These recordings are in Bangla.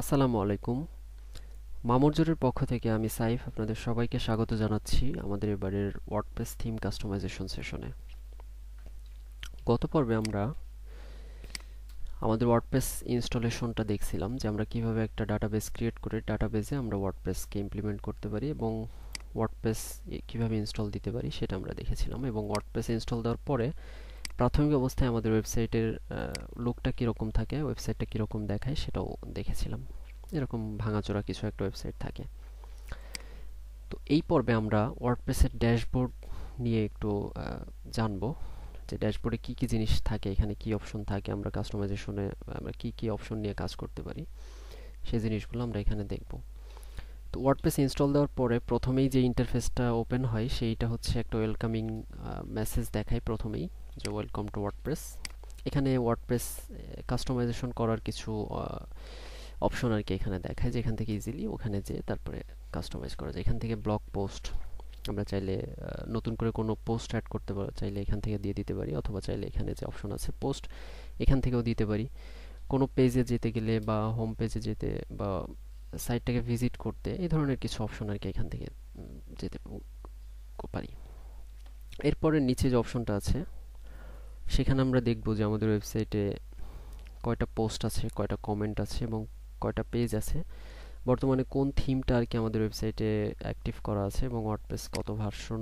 আসসালামু আলাইকুম। মামুরজোরের পক্ষ থেকে আমি সাইফ আপনাদের সবাইকে স্বাগত জানাচ্ছি আমাদের এবারের ওয়ার্ডপ্রেস থিম কাস্টমাইজেশন সেশনে। গত পর্বে আমরা আমাদের ওয়ার্ডপ্রেস ইনস্টলেশনটা দেখছিলাম যে আমরা কিভাবে একটা ডাটাবেস ক্রিয়েট করে ডাটাবেসে আমরা ওয়ার্ডপ্রেসকে ইমপ্লিমেন্ট করতে পারি এবং ওয়ার্ডপ্রেস কিভাবে ইনস্টল দিতে পারি সেটা আমরা দেখেছিলাম। এবং ওয়ার্ডপ্রেস ইনস্টল দেওয়ার পরে প্রাথমিক অবস্থায় আমাদের ওয়েবসাইটের লুকটা কীরকম থাকে, ওয়েবসাইটটা কীরকম দেখায় সেটাও দেখেছিলাম। এরকম ভাঙাচোরা কিছু একটা ওয়েবসাইট থাকে। তো এই পর্বে আমরা ওয়ার্ডপ্রেসের ড্যাশবোর্ড নিয়ে একটু জানবো যে ড্যাশবোর্ডে কি কি জিনিস থাকে, এখানে কি অপশন থাকে, আমরা কাস্টমাইজেশনে আমরা কি কি অপশন নিয়ে কাজ করতে পারি সেই জিনিসগুলো আমরা এখানে দেখব। তো ওয়ার্ডপ্রেস ইনস্টল দেওয়ার পরে প্রথমেই যে ইন্টারফেসটা ওপেন হয় সেইটা হচ্ছে একটা ওয়েলকামিং মেসেজ দেখায় প্রথমেই, যে ওয়েলকাম টু ওয়ার্ডপ্রেস। এখানে ওয়ার্ডপ্রেস কাস্টমাইজেশন করার কিছু অপশন আর কি এখানে দেখায়, যে এখান থেকে ইজিলি ওখানে যেয়ে তারপরে কাস্টমাইজ করা যায়। এখান থেকে ব্লগ পোস্ট আমরা চাইলে নতুন করে কোনো পোস্ট অ্যাড করতে চাইলে এখান থেকে দিয়ে দিতে পারি, অথবা চাইলে এখানে যে অপশন আছে পোস্ট এখান থেকেও দিতে পারি। কোনো পেজে যেতে গেলে বা হোম পেজে যেতে বা সাইটটাকে ভিজিট করতে এই ধরনের কিছু অপশন আর কি এখান থেকে যেতে পারি। এরপরে নিচে যে অপশনটা আছে সেখানে আমরা দেখব যে আমাদের ওয়েবসাইটে কয়টা পোস্ট আছে, কয়টা কমেন্ট আছে এবং কয়টা পেজ আছে, বর্তমানে কোন থিমটা আর কি আমাদের ওয়েবসাইটে অ্যাক্টিভ করা আছে এবং ওয়ার্ডপ্রেস কত ভার্সন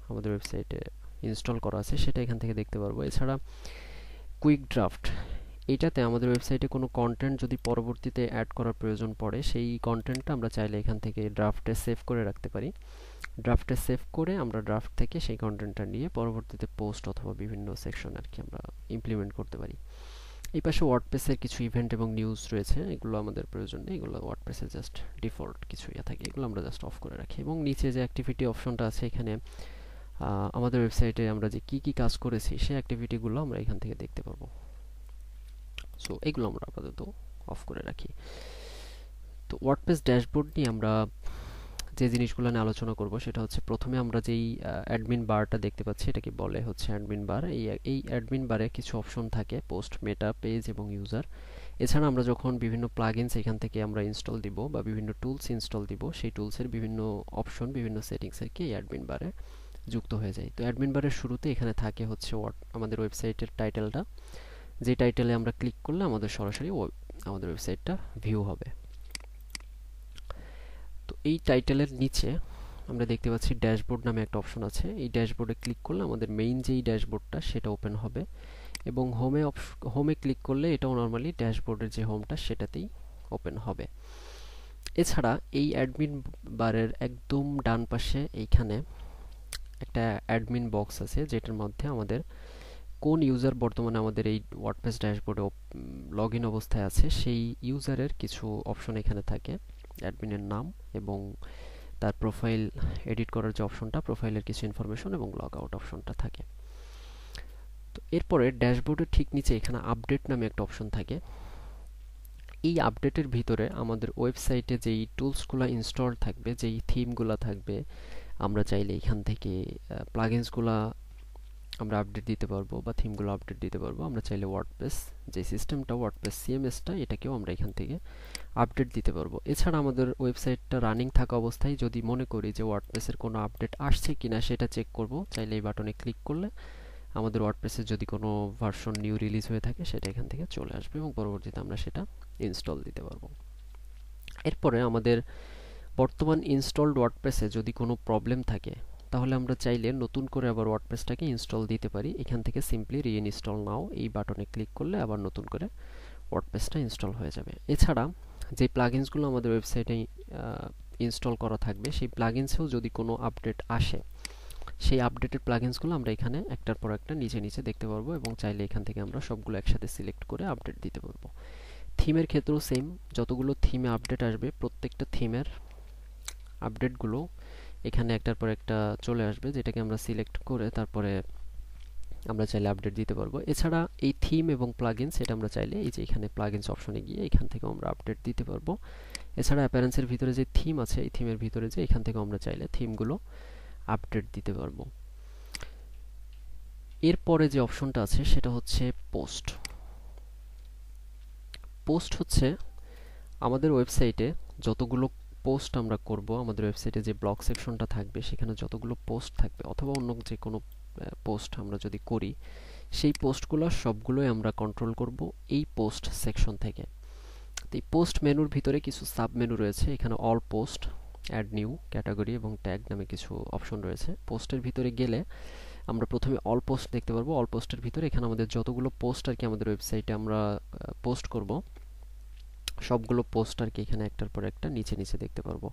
আমাদের ওয়েবসাইটে ইনস্টল করা আছে সেটা এখান থেকে দেখতে পারবো। এছাড়া কুইক ড্রাফট, এইটাতে আমাদের ওয়েবসাইটে কোনো কন্টেন্ট যদি পরবর্তীতে অ্যাড করার প্রয়োজন পড়ে সেই কন্টেন্টটা আমরা চাইলে এখান থেকে ড্রাফটে সেভ করে রাখতে পারি। ড্রাফটে সেভ করে আমরা ড্রাফট থেকে সেই কন্টেন্টটা নিয়ে পরবর্তীতে পোস্ট অথবা বিভিন্ন সেকশন আর কি আমরা ইমপ্লিমেন্ট করতে পারি। এই পাশে ওয়ার্ডপ্রেসের কিছু ইভেন্ট এবং নিউজ রয়েছে, এগুলো আমাদের প্রয়োজন নেই, এগুলো ওয়ার্ডপ্রেসে জাস্ট ডিফল্ট কিছু ইয়ে থাকে, এগুলো আমরা জাস্ট অফ করে রাখি। এবং নিচে যে অ্যাক্টিভিটি অপশনটা আছে এখানে আমাদের ওয়েবসাইটে আমরা যে কি কি কাজ করেছি সেই অ্যাক্টিভিটিগুলো আমরা এখান থেকে দেখতে পারবো। সো এগুলো আমরা আপাতত অফ করে রাখি। তো ওয়ার্ডপ্রেস ড্যাশবোর্ড নিয়ে আমরা যে জিনিসগুলো নিয়ে আলোচনা করব সেটা হচ্ছে, প্রথমে আমরা যেই অ্যাডমিন বারটা দেখতে পাচ্ছি এটাকে বলে হচ্ছে অ্যাডমিন বার। এই অ্যাডমিন বারে কিছু অপশন থাকে, পোস্ট, মেটা, পেজ এবং ইউজার। এছাড়া আমরা যখন বিভিন্ন প্লাগইনস এখান থেকে আমরা ইনস্টল দিব বা বিভিন্ন টুলস ইনস্টল দিব, সেই টুলসের বিভিন্ন অপশন, বিভিন্ন সেটিংস আর কি এই অ্যাডমিন বারে যুক্ত হয়ে যায়। তো অ্যাডমিন বারের শুরুতে এখানে থাকে হচ্ছে আমাদের ওয়েবসাইটের টাইটেলটা, যে টাইটেলে আমরা ক্লিক করলে আমাদের সরাসরি আমাদের ওয়েবসাইটটা ভিউ হবে। তো এই টাইটেলের নিচে আমরা দেখতে পাচ্ছি ড্যাশবোর্ড নামে একটা অপশন আছে। এই ড্যাশবোর্ডে ক্লিক করলে আমাদের মেইন যেই ড্যাশবোর্ডটা সেটা ওপেন হবে এবং হোমে ক্লিক করলে এটাও নর্মালি ড্যাশবোর্ডের যে হোমটা সেটাতেই ওপেন হবে। এছাড়া এই অ্যাডমিন বারের একদম ডান পাশে এইখানে একটা অ্যাডমিন বক্স আছে, যেটার মধ্যে আমাদের কোন ইউজার বর্তমানে আমাদের এই ওয়ার্ডপ্রেস ড্যাশবোর্ডে লগ ইন অবস্থায় আছে সেই ইউজারের কিছু অপশন এখানে থাকে, অ্যাডমিনের নাম এবং তার প্রোফাইল এডিট করার যে অপশনটা, প্রোফাইলের কিছু ইনফরমেশন এবং লগ আউট অপশনটা থাকে। তো এরপরে ড্যাশবোর্ডের ঠিক নিচে এখানে আপডেট নামে একটা অপশন থাকে। এই আপডেটের ভিতরে আমাদের ওয়েবসাইটে যেই টুলসগুলো ইনস্টল থাকবে, যেই থিমগুলো থাকবে, আমরা চাইলে এখান থেকে প্লাগইনসগুলো আমরা আপডেট দিতে পারবো বা থিমগুলো আপডেট দিতে পারবো। আমরা চাইলে ওয়ার্ডপ্রেস যে সিস্টেমটা, ওয়ার্ডপ্রেস সিএমএসটা, এটাকেও আমরা এখান থেকে আপডেট দিতে পারবো। এছাড়া আমাদের ওয়েবসাইটটা রানিং থাকা অবস্থায় যদি মনে করি যে ওয়ার্ডপ্রেসের কোনো আপডেট আসছে কিনা সেটা চেক করব, চাইলে এই বাটনে ক্লিক করলে আমাদের ওয়ার্ডপ্রেসের যদি কোনো ভার্সন নিউ রিলিজ হয়ে থাকে সেটা এখান থেকে চলে আসবে এবং পরবর্তীতে আমরা সেটা ইনস্টল দিতে পারবো। এরপরে আমাদের বর্তমান ইনস্টলড ওয়ার্ডপ্রেসে যদি কোনো প্রবলেম থাকে তাহলে আমরা চাইলে নতুন করে আবার ওয়ার্ডপ্রেসটাকে ইনস্টল দিতে পারি। এখান থেকে সিম্পলি রিইনস্টল নাও এই বাটনে ক্লিক করলে আবার নতুন করে ওয়ার্ডপ্রেসটা ইনস্টল হয়ে যাবে। এছাড়া যে প্লাগইনসগুলো আমাদের ওয়েবসাইটে ইনস্টল করা থাকবে সেই প্লাগইনসেও যদি কোনো আপডেট আসে, সেই আপডেটেড প্লাগইনসগুলো আমরা এখানে একটার পর একটা নিচে নিচে দেখতে পারবো এবং চাইলে এখান থেকে আমরা সবগুলো একসাথে সিলেক্ট করে আপডেট দিতে পারবো। থিমের ক্ষেত্রেও সেম, যতগুলো থিমে আপডেট আসবে প্রত্যেকটা থিমের আপডেটগুলো এখানে একটার পর একটা চলে আসবে, যেটাকে আমরা সিলেক্ট করে তারপরে আমরা চাইলে আপডেট দিতে পারবো। এছাড়া এই থিম এবং প্লাগইনস এটা আমরা চাইলে এই যে এখানে প্লাগইনস অপশনে গিয়ে এখান থেকে আমরা আপডেট দিতে পারবো। এছাড়া অ্যাপিয়ারেন্সের ভিতরে যে থিম আছে এই থিমের ভিতরে যে এখান থেকে আমরা চাইলে থিমগুলো আপডেট দিতে পারবো। এরপরে যে অপশনটা আছে সেটা হচ্ছে পোস্ট। পোস্ট হচ্ছে আমাদের ওয়েবসাইটে যতগুলো পোস্ট আমরা করব, আমাদের ওয়েবসাইটে যে ব্লগ সেকশনটা থাকবে সেখানে যতগুলো পোস্ট থাকবে অথবা অন্য যে কোনো পোস্ট আমরা যদি করি, সেই পোস্টগুলো সবগুলোই আমরা কন্ট্রোল করব এই পোস্ট সেকশন থেকে। তো এই পোস্ট মেনুর ভিতরে কিছু সাব মেনু রয়েছে, এখানে all post, add new, category এবং ট্যাগ নামে কিছু অপশন রয়েছে। পোস্টের ভিতরে গেলে আমরা প্রথমে অল পোস্ট দেখতে পারবো। অল পোস্টের ভিতরে এখানে আমাদের যতগুলো পোস্ট আর কি আমাদের ওয়েবসাইটে আমরা পোস্ট করব, সবগুলো পোস্ট আর কি এখানে একটার পর একটা নিচে নিচে দেখতে পারবো।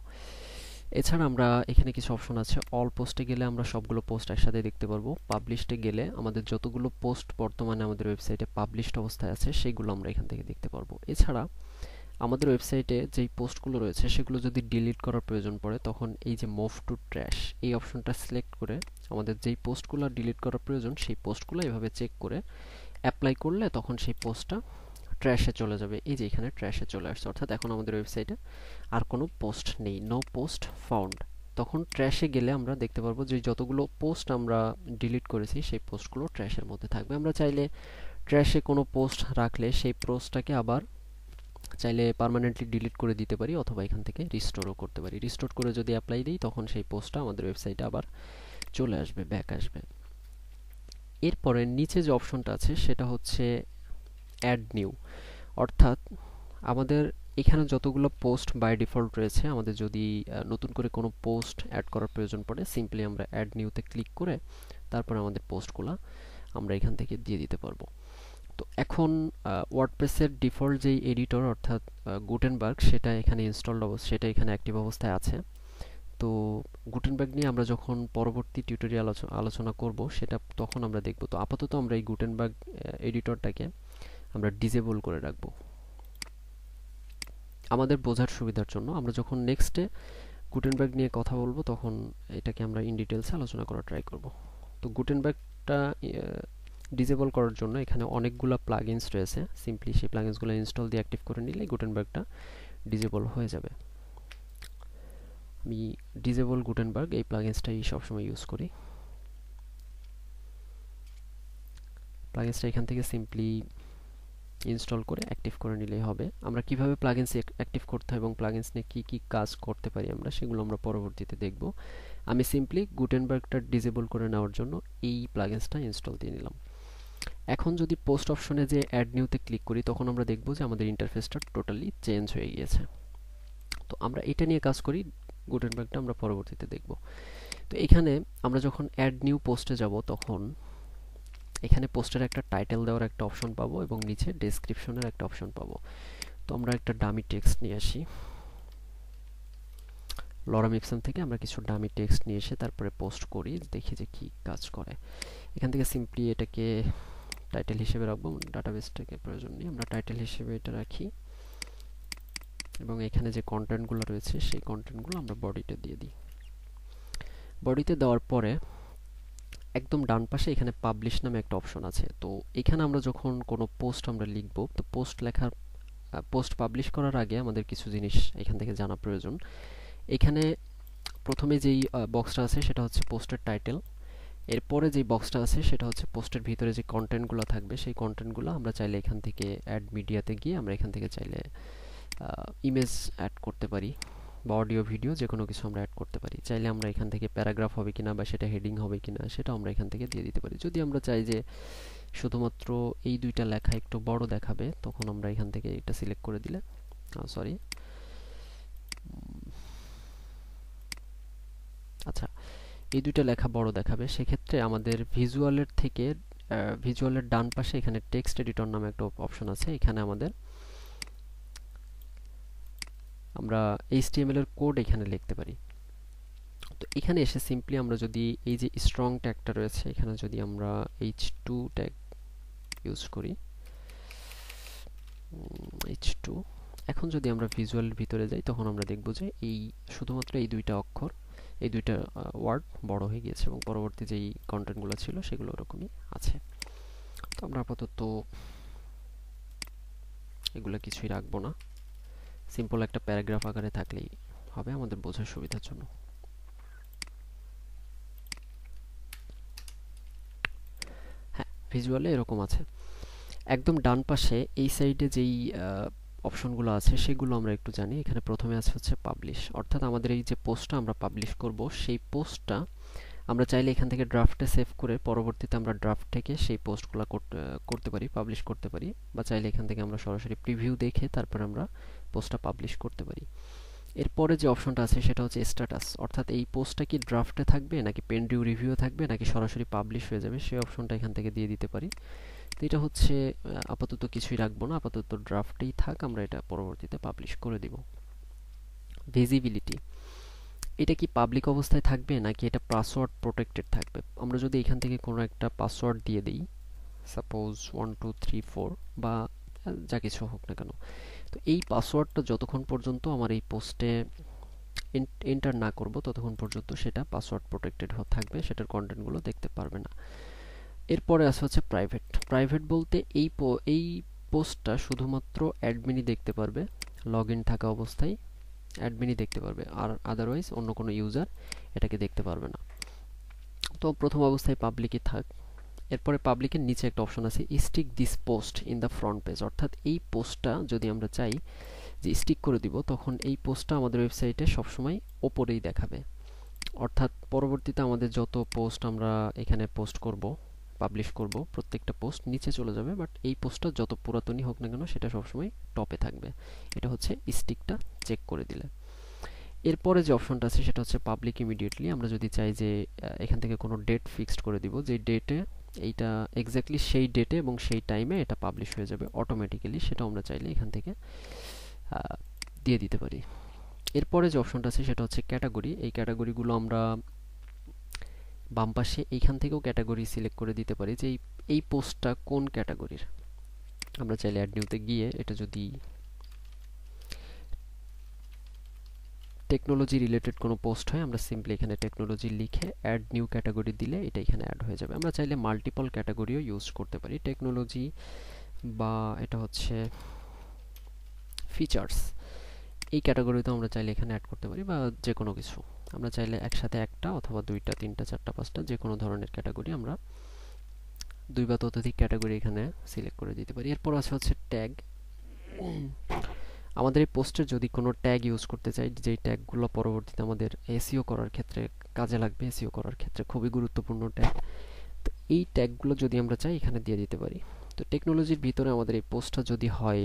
এছাড়া আমরা এখানে কিছু অপশন আছে, অল পোস্টে গেলে আমরা সবগুলো পোস্ট একসাথে দেখতে পারবো। পাবলিশডে গেলে আমাদের যতগুলো পোস্ট বর্তমানে আমাদের ওয়েবসাইটে পাবলিশড অবস্থায় আছে সেগুলো আমরা এখান থেকে দেখতে পারবো। এছাড়া আমাদের ওয়েবসাইটে যেই পোস্টগুলো রয়েছে সেগুলো যদি ডিলিট করার প্রয়োজন পড়ে, তখন এই যে মুভ টু ট্র্যাশ এই অপশনটা সিলেক্ট করে আমাদের যেই পোস্টগুলো ডিলিট করার প্রয়োজন সেই পোস্টগুলো এভাবে চেক করে অ্যাপ্লাই করলে তখন সেই পোস্টটা ট্র্যাশে চলে যাবে। এই যে এখানে ট্র্যাশে চলে আসছে, অর্থাৎ এখন আমাদের ওয়েবসাইটে আর কোনো পোস্ট নেই, নো পোস্ট ফাউন্ড। তখন ট্র্যাশে গেলে আমরা দেখতে পারবো যে যতগুলো পোস্ট আমরা ডিলিট করেছি সেই পোস্টগুলো ট্র্যাশের মধ্যে থাকবে। আমরা চাইলে ট্র্যাশে কোনো পোস্ট রাখলে সেই পোস্টটাকে আবার চাইলে পার্মানেন্টলি ডিলিট করে দিতে পারি অথবা এখান থেকে রিস্টোরও করতে পারি। রিস্টোর করে যদি অ্যাপ্লাই দিই তখন সেই পোস্টটা আমাদের ওয়েবসাইটে আবার চলে আসবে, ব্যাক আসবে। এরপরে নিচে যে অপশনটা আছে সেটা হচ্ছে অ্যাড নিউ, অর্থাৎ আমাদের এখানে যতগুলো পোস্ট বাই ডিফল্ট রয়েছে, আমাদের যদি নতুন করে কোনো পোস্ট অ্যাড করার প্রয়োজন পড়ে, সিম্পলি আমরা অ্যাড নিউতে ক্লিক করে তারপরে আমাদের পোস্টগুলো আমরা এখান থেকে দিয়ে দিতে পারবো। তো এখন ওয়ার্ডপ্রেসের ডিফল্ট যেই এডিটর অর্থাৎ গুটেনবার্গ সেটা এখানে ইনস্টলড অবস্থা, সেটা এখানে অ্যাক্টিভ অবস্থায় আছে। তো গুটেনবার্গ নিয়ে আমরা যখন পরবর্তী টিউটোরিয়াল আলোচনা করব সেটা তখন আমরা দেখব। তো আপাতত আমরা এই গুটেনবার্গ এডিটরটাকে আমরা ডিসেবল করে রাখবো আমাদের বোঝার সুবিধার জন্য। আমরা যখন নেক্সটে গুটেনবার্গ নিয়ে কথা বলবো তখন এটাকে আমরা ইন ডিটেলসে আলোচনা করার ট্রাই করব। তো গুটেনবার্গটা ডিসেবল করার জন্য এখানে অনেকগুলো প্লাগইনস রয়েছে, সিম্পলি সেই প্লাগইনসগুলো ইনস্টল দিয়ে অ্যাক্টিভ করে নিলে গুটেনবার্গটা ডিসেবল হয়ে যাবে। আমি ডিসেবল গুটেনবার্গ এই প্লাগইনসটাই সবসময় ইউজ করি। প্লাগইনসটা এখান থেকে সিম্পলি ইনস্টল করে অ্যাক্টিভ করে নিলেই হবে। আমরা কিভাবে প্লাগইনস অ্যাক্টিভ করতে হয় এবং প্লাগইনস নিয়ে কি কি কাজ করতে পারি আমরা সেগুলো আমরা পরবর্তীতে দেখব। আমি সিম্পলি গুটেনবার্গটা ডিসেবল করে নেওয়ার জন্য এই প্লাগইনসটা ইনস্টল দিয়ে নিলাম। এখন যদি পোস্ট অপশনে যে অ্যাড নিউতে ক্লিক করি তখন আমরা দেখব যে আমাদের ইন্টারফেসটা টোটালি চেঞ্জ হয়ে গিয়েছে। তো আমরা এটা নিয়ে কাজ করি, গুটেনবার্গটা আমরা পরবর্তীতে দেখব। তো এখানে আমরা যখন অ্যাড নিউ পোস্টে যাব তখন এখানে পোস্টের একটা টাইটেল দেওয়ার একটা অপশন পাবো এবং নিচে ডেসক্রিপশনের একটা অপশন পাবো। তো আমরা একটা ডামি টেক্সট নিয়ে আসি, লরাম ইপসন থেকে আমরা কিছু ডামি টেক্সট নিয়ে এসে তারপরে পোস্ট করি, দেখি যে কি কাজ করে। এখান থেকে সিম্পলি এটাকে টাইটেল হিসেবে রাখবো, ডাটাবেসটাকে প্রয়োজন নেই, আমরা টাইটেল হিসেবে এটা রাখি এবং এখানে যে কন্টেন্টগুলো রয়েছে সেই কন্টেন্টগুলো আমরা বডিতে দিয়ে দিই। বডিতে দেওয়ার পরে একদম ডান পাশে এখানে পাবলিশ নামে একটা অপশন আছে। তো এখানে আমরা যখন কোনো পোস্ট আমরা লিখব, তো পোস্ট পাবলিশ করার আগে আমাদের কিছু জিনিস এখান থেকে জানা প্রয়োজন। এখানে প্রথমে যেই বক্সটা আছে সেটা হচ্ছে পোস্টের টাইটেল, এরপরে যে বক্সটা আছে সেটা হচ্ছে পোস্টের ভিতরে যে কন্টেন্টগুলো থাকবে সেই কন্টেন্টগুলো আমরা চাইলে এখান থেকে অ্যাড মিডিয়াতে গিয়ে আমরা এখান থেকে চাইলে ইমেজ অ্যাড করতে পারি বা অডিও ভিডিও যে কোনো কিছু আমরা অ্যাড করতে পারি। চাইলে আমরা এখান থেকে প্যারাগ্রাফ হবে কিনা বা সেটা হেডিং হবে কিনা সেটা আমরা এখান থেকে দিয়ে দিতে পারি। যদি আমরা চাই যে শুধুমাত্র এই দুইটা লেখা একটু বড় দেখাবে তখন আমরা এখান থেকে এটা সিলেক্ট করে দিলে আচ্ছা, এই দুইটা লেখা বড় দেখাবে, সেক্ষেত্রে আমাদের ভিজুয়ালের ডান পাশে এখানে টেক্সট এডিটর নামে একটা অপশন আছে। এখানে আমরা HTML এর কোড এখানে লিখতে পারি। তো এখানে এসে সিম্পলি আমরা যদি এই যে স্ট্রং ট্যাগটা রয়েছে এখানে যদি আমরা H2 ট্যাগ ইউজ করি, H2, এখন যদি আমরা ভিজুয়ালের ভিতরে যাই তখন আমরা দেখব যে এই শুধুমাত্র এই দুইটা অক্ষর, এই দুইটা ওয়ার্ড বড় হয়ে গিয়েছে এবং পরবর্তী যেই কন্টেন্টগুলো ছিল সেগুলো ওরকমই আছে। তো আমরা আপাতত এগুলো কিছুই রাখবো না, সিম্পল একটা প্যারাগ্রাফ আকারে থাকলেই হবে আমাদের বোঝার সুবিধার জন্য। হ্যাঁ, ভিজুয়ালে এরকম আছে। একদম ডান পাশে এই সাইডে যেই অপশনগুলো আছে সেগুলো আমরা একটু জানি। এখানে প্রথমে আছে হচ্ছে পাবলিশ, অর্থাৎ আমাদের এই যে পোস্টটা আমরা পাবলিশ করব সেই পোস্টটা আমরা চাইলে এখান থেকে ড্রাফটে সেভ করে পরবর্তীতে আমরা ড্রাফট থেকে সেই পোস্টগুলো করতে পারি, পাবলিশ করতে পারি, বা চাইলে এখান থেকে আমরা সরাসরি প্রিভিউ দেখে তারপর আমরা পোস্টটা পাবলিশ করতে পারি। এরপরে যে অপশনটা আছে সেটা হচ্ছে স্ট্যাটাস, অর্থাৎ এই পোস্টটা কি ড্রাফটে থাকবে নাকি পেন্ডিং রিভিউ থাকবে নাকি সরাসরি পাবলিশ হয়ে যাবে, সেই অপশনটা এখান থেকে দিয়ে দিতে পারি। তো এটা হচ্ছে আপাতত কিছুই রাখবো না, আপাতত ড্রাফটেই থাক, আমরা এটা পরবর্তীতে পাবলিশ করে দিব। ভিজিবিলিটি, এটা কি পাবলিক অবস্থায় থাকবে নাকি এটা পাসওয়ার্ড প্রোটেক্টেড থাকবে। আমরা যদি এখান থেকে কোনো একটা পাসওয়ার্ড দিয়ে দিই, সাপোজ 1234 বা যা কিছু হোক না কেন, তো এই পাসওয়ার্ডটা যতক্ষণ পর্যন্ত আমার এই পোস্টে এন্টার না করব ততক্ষণ পর্যন্ত সেটা পাসওয়ার্ড প্রোটেক্টেড থাকবে, সেটার কন্টেন্টগুলো দেখতে পারবে না। এরপরে আছে হচ্ছে প্রাইভেট। প্রাইভেট বলতে এই পোস্টটা শুধুমাত্র অ্যাডমিনই দেখতে পারবে, লগ ইন থাকা অবস্থায় অ্যাডমিনই দেখতে পারবে, আর আদারওয়াইজ অন্য কোনো ইউজার এটাকে দেখতে পারবে না। তো প্রথম অবস্থায় পাবলিকই থাক। এরপরে পাবলিকের নিচে একটা অপশন আছে stick this post in the front page, অর্থাৎ এই পোস্টটা যদি আমরা চাই যে স্টিক করে দিব তখন এই পোস্টটা আমাদের ওয়েবসাইটে সবসময় ওপরেই দেখাবে, অর্থাৎ পরবর্তীতে আমাদের যত পোস্ট আমরা এখানে পোস্ট করব, পাবলিশ করব, প্রত্যেকটা পোস্ট নিচে চলে যাবে, বাট এই পোস্টটা যত পুরাতনই হোক না কেন সেটা সবসময় টপে থাকবে। এটা হচ্ছে স্টিকটা চেক করে দিলে। এরপরে যে অপশনটা আছে সেটা হচ্ছে পাবলিক ইমিডিয়েটলি। আমরা যদি চাই যে এখান থেকে কোনো ডেট ফিক্সড করে দিব, যে ডেটে এইটা এক্স্যাক্টলি সেই ডেটে এবং সেই টাইমে এটা পাবলিশ হয়ে যাবে অটোমেটিক্যালি, সেটা আমরা চাইলে এখান থেকে দিয়ে দিতে পারি। এরপরে যে অপশনটা আছে সেটা হচ্ছে ক্যাটাগরি। এই ক্যাটাগরিগুলো আমরা বাম পাশে এইখান থেকেও ক্যাটাগরি সিলেক্ট করে দিতে পারি যে এই পোস্টটা কোন ক্যাটাগরির। আমরা চাইলে অ্যাড নিউতে গিয়ে এটা যদি টেকনোলজি রিলেটেড কোনো পোস্ট হয়, আমরা সিম্পলি এখানে টেকনোলজি লিখে অ্যাড নিউ ক্যাটাগরি দিলে এটা এখানে অ্যাড হয়ে যাবে। আমরা চাইলে মাল্টিপল ক্যাটাগরিও ইউজ করতে পারি, টেকনোলজি বা এটা হচ্ছে ফিচার্স, এই ক্যাটাগরিতেও আমরা চাইলে এখানে অ্যাড করতে পারি, বা যে কোনো কিছু আমরা চাইলে একসাথে একটা অথবা দুইটা, তিনটা, চারটা, পাঁচটা যে কোনো ধরনের ক্যাটাগরি আমরা দুই বা ততোধিক ক্যাটাগরি এখানে সিলেক্ট করে দিতে পারি। এরপর আছে হচ্ছে ট্যাগ। আমাদের এই পোস্টের যদি কোনো ট্যাগ ইউজ করতে চাই, যেই ট্যাগগুলো পরবর্তীতে আমাদের এসইও করার ক্ষেত্রে কাজে লাগবে, এসইও করার ক্ষেত্রে খুবই গুরুত্বপূর্ণ ট্যাগ, তো এই ট্যাগগুলো যদি আমরা চাই এখানে দিয়ে দিতে পারি। তো টেকনোলজির ভিতরে আমাদের এই পোস্টটা যদি হয়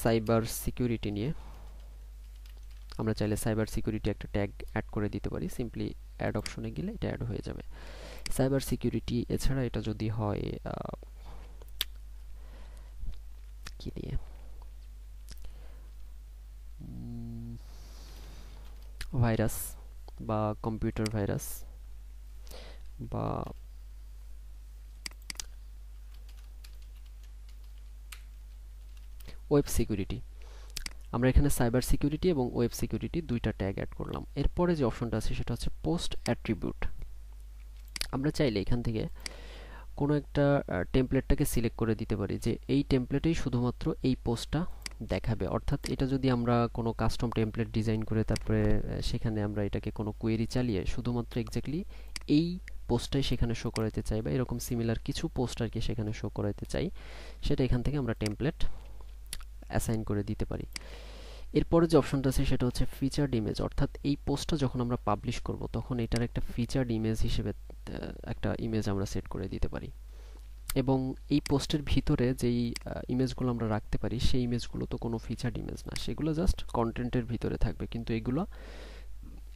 সাইবার সিকিউরিটি নিয়ে, আমরা চাইলে সাইবার সিকিউরিটি একটা ট্যাগ অ্যাড করে দিতে পারি, সিম্পলি অ্যাড অপশনে গেলে এটা অ্যাড হয়ে যাবে সাইবার সিকিউরিটি। এছাড়া এটা যদি হয় কি দিয়ে ভাইরাস বা কম্পিউটার ভাইরাস বা ওয়েব সিকিউরিটি, আমরা এখানে সাইবার সিকিউরিটি এবং ওয়েব সিকিউরিটি দুইটা ট্যাগ অ্যাড করলাম। এরপরে যে অপশনটা আছে সেটা হচ্ছে পোস্ট অ্যাট্রিবিউট। আমরা চাইলে এখান থেকে কোনো একটা টেমপ্লেটটাকে সিলেক্ট করে দিতে পারি যে এই টেমপ্লেটেই শুধুমাত্র এই পোস্টটা দেখাবে, অর্থাৎ এটা যদি আমরা কোনো কাস্টম টেমপ্লেট ডিজাইন করে তারপরে সেখানে আমরা এটাকে কোনো কোয়েরি চালিয়ে শুধুমাত্র এক্স্যাক্টলি এই পোস্টটাই সেখানে শো করাতে চাই, বা এরকম সিমিলার কিছু পোস্ট আর কি সেখানে শো করাতে চাই, সেটা এখান থেকে আমরা টেমপ্লেট অ্যাসাইন করে দিতে পারি। এরপরে যে অপশনটা আছে সেটা হচ্ছে ফিচার্ড ইমেজ, অর্থাৎ এই পোস্টটা যখন আমরা পাবলিশ করব তখন এটার একটা ফিচার্ড ইমেজ হিসেবে একটা ইমেজ আমরা সেট করে দিতে পারি, এবং এই পোস্টের ভিতরে যেই ইমেজগুলো আমরা রাখতে পারি সেই ইমেজগুলো তো কোনো ফিচার্ড ইমেজ না, সেগুলো জাস্ট কন্টেন্টের ভিতরে থাকবে, কিন্তু এগুলো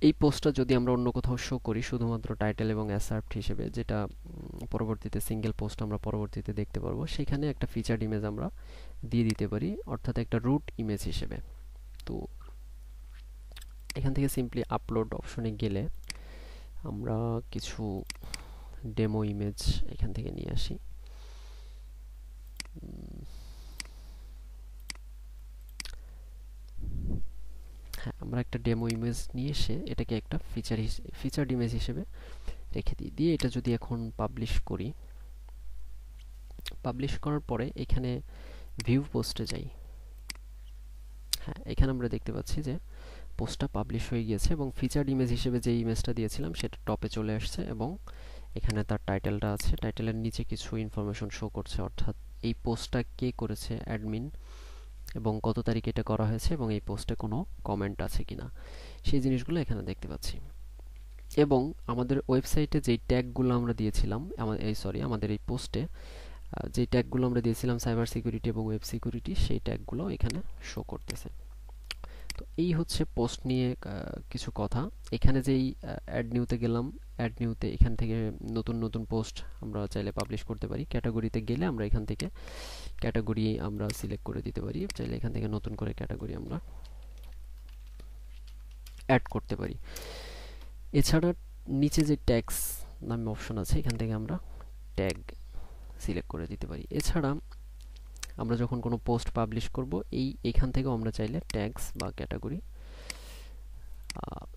এই পোস্টটা যদি আমরা অন্য কোথাও শো করি শুধুমাত্র টাইটেল এবং অ্যাসার্ট হিসেবে, যেটা পরবর্তীতে সিঙ্গেল পোস্ট আমরা পরবর্তীতে দেখতে পারবো, সেখানে একটা ফিচার্ড ইমেজ আমরা দিয়ে দিতে পারি, অর্থাৎ একটা রুট ইমেজ হিসেবে। তো এখান থেকে সিম্পলি আপলোড অপশনে গেলে আমরা কিছু ডেমো ইমেজ এখান থেকে নিয়ে আসি। হ্যাঁ, আমরা একটা ডেমো ইমেজ নিয়ে এসে এটাকে একটা ফিচার্ড ইমেজ হিসেবে রেখে দিই। দিয়ে এটা যদি এখন পাবলিশ করি, পাবলিশ করার পরে এখানে ভিউ পোস্টে যাই, হ্যাঁ এখানে আমরা দেখতে পাচ্ছি যে পোস্টটা পাবলিশ হয়ে গিয়েছে এবং ফিচার্ড ইমেজ হিসেবে যে ইমেজটা দিয়েছিলাম সেটা টপে চলে আসছে এবং এখানে তার টাইটেলটা আছে, টাইটেলের নিচে কিছু ইনফরমেশন শো করছে, অর্থাৎ এই পোস্টটা কে করেছে, অ্যাডমিন, এবং কত তারিখে এটা করা হয়েছে, এবং এই পোস্টে কোনো কমেন্ট আছে কিনা, সেই জিনিসগুলো এখানে দেখতে পাচ্ছি। এবং আমাদের ওয়েবসাইটে যেই ট্যাগগুলো আমরা দিয়েছিলাম, আমাদের এই পোস্টে যে ট্যাগগুলো আমরা দিয়েছিলাম সাইবার সিকিউরিটি এবং ওয়েব সিকিউরিটি, সেই ট্যাগগুলো এখানে শো করতেছে। তো এই হচ্ছে পোস্ট নিয়ে কিছু কথা। এখানে যেই অ্যাড নিউতে গেলাম, অ্যাড নিউতে এখান থেকে নতুন নতুন পোস্ট আমরা চাইলে পাবলিশ করতে পারি। ক্যাটাগরিতে গেলে আমরা এখান থেকে ক্যাটাগরি আমরা সিলেক্ট করে দিতে পারি, চাইলে এখান থেকে নতুন করে ক্যাটাগরি আমরা অ্যাড করতে পারি। এছাড়া নিচে যে ট্যাগস নামে অপশন আছে, এখান থেকে আমরা ট্যাগ সিলেক্ট করে দিতে পারি। এছাড়া আমরা যখন কোনো পোস্ট পাবলিশ করব, এখান থেকেও আমরা চাইলে ট্যাগস বা ক্যাটাগরি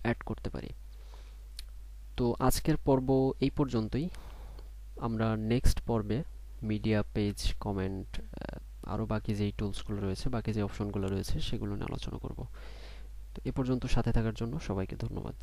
অ্যাড করতে পারি। তো আজকের পর্ব এই পর্যন্তই। আমরা নেক্সট পর্বে মিডিয়া, পেজ, কমেন্ট, আরও বাকি যেই টুলসগুলো রয়েছে, বাকি যে অপশনগুলো রয়েছে, সেগুলো নিয়ে আলোচনা করব। তো এ পর্যন্ত সাথে থাকার জন্য সবাইকে ধন্যবাদ।